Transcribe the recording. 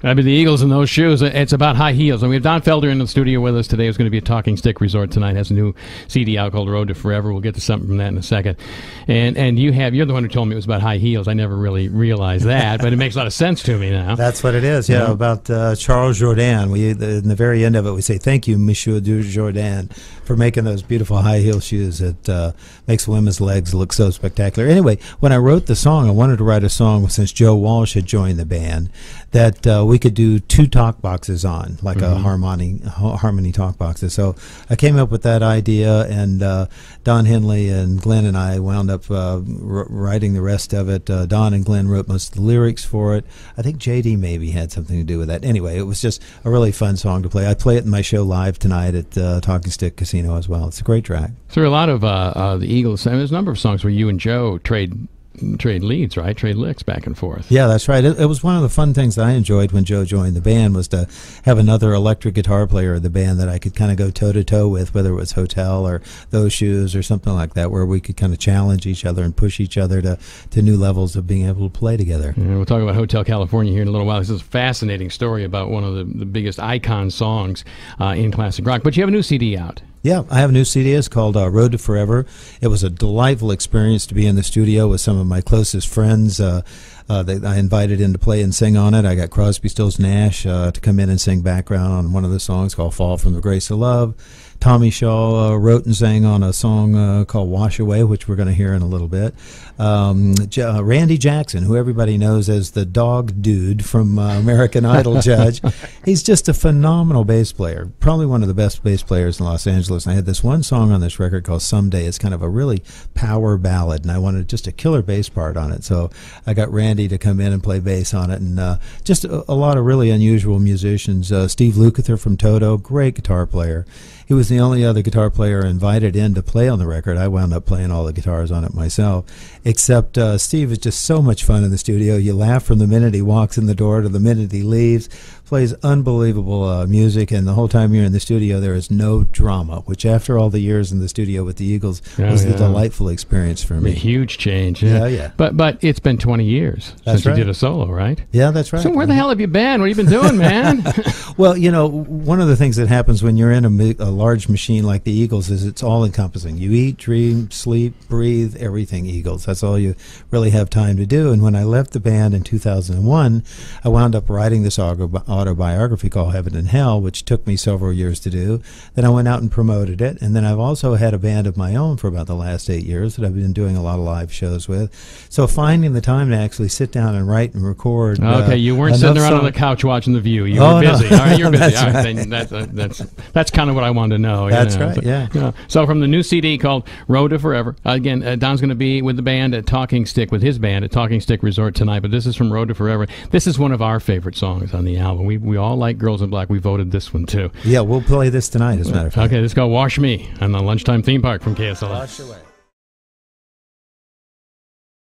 I mean, the Eagles in those shoes. It's about high heels. And we have Don Felder in the studio with us today. Who's going to be at Talking Stick Resort tonight. Has a new CD out called Road to Forever. We'll get to something from that in a second. And you're the one who told me it was about high heels. I never really realized that, but it makes a lot of sense to me now. That's what it is. Yeah, about Charles Jourdan. In the very end of it, we say thank you, Monsieur Jourdan, for making those beautiful high heel shoes. It makes women's legs look so spectacular. Anyway, when I wrote the song, I wanted to write a song since Joe Walsh had joined the band that we could do two talk boxes on, like a harmony talk boxes. So I came up with that idea, and Don Henley and Glenn and I wound up writing the rest of it. Don and Glenn wrote most of the lyrics for it. I think JD maybe had something to do with that. Anyway, it was just a really fun song to play. I play it in my show live tonight at Talking Stick Casino as well. It's a great track. So there are a lot of the Eagles. I mean, there's a number of songs where you and Joe trade leads, right? Trade licks back and forth. Yeah, that's right. It was one of the fun things that I enjoyed when Joe joined the band, was to have another electric guitar player in the band that I could kind of go toe-to-toe with, whether it was Hotel or Those Shoes or something like that, where we could kind of challenge each other and push each other to new levels of being able to play together. Yeah, we'll talk about Hotel California here in a little while. This is a fascinating story about one of the biggest icon songs in classic rock. But you have a new CD out. Yeah, I have a new CD. It's called Road to Forever. It was a delightful experience to be in the studio with some of my closest friends that I invited in to play and sing on it. I got Crosby, Stills, Nash to come in and sing background on one of the songs called Fall from the Grace of Love. Tommy Shaw wrote and sang on a song called Wash Away, which we're going to hear in a little bit. Randy Jackson, who everybody knows as the dog dude from American Idol judge. He's just a phenomenal bass player, probably one of the best bass players in Los Angeles. And I had this one song on this record called Someday. It's kind of a really power ballad, and I wanted just a killer bass part on it. So I got Randy to come in and play bass on it, and just a lot of really unusual musicians. Steve Lukather from Toto, great guitar player. He was the only other guitar player invited in to play on the record. I wound up playing all the guitars on it myself, except Steve is just so much fun in the studio. You laugh from the minute he walks in the door to the minute he leaves. Plays unbelievable music, and the whole time you're in the studio there is no drama, which after all the years in the studio with the Eagles was a delightful experience for me. A huge change. Yeah. But it's been 20 years since you did a solo, right? Yeah, that's right. So where the hell have you been? What have you been doing, man? Well, you know, one of the things that happens when you're in a large machine like the Eagles is it's all-encompassing. You eat, dream, sleep, breathe, everything Eagles. That's all you really have time to do. And when I left the band in 2001, I wound up writing this autobiography called Heaven and Hell, which took me several years to do. Then I went out and promoted it, and then I've also had a band of my own for about the last 8 years that I've been doing a lot of live shows with. So finding the time to actually sit down and write and record. Okay, you weren't sitting around on the couch watching The View. You were busy. No. All right, you're busy. That's all right. Then that's kind of what I wanted to know. That's right, yeah. So from the new CD called Road to Forever, again, Don's going to be with the band at Talking Stick, with his band at Talking Stick Resort tonight, but this is from Road to Forever. This is one of our favorite songs on the album. We all like Girls in Black. We voted this one, too. Yeah, we'll play this tonight, as a matter of fact. Okay, this is called Wash Me on the Lunchtime Theme Park from KSLX. Wash Away.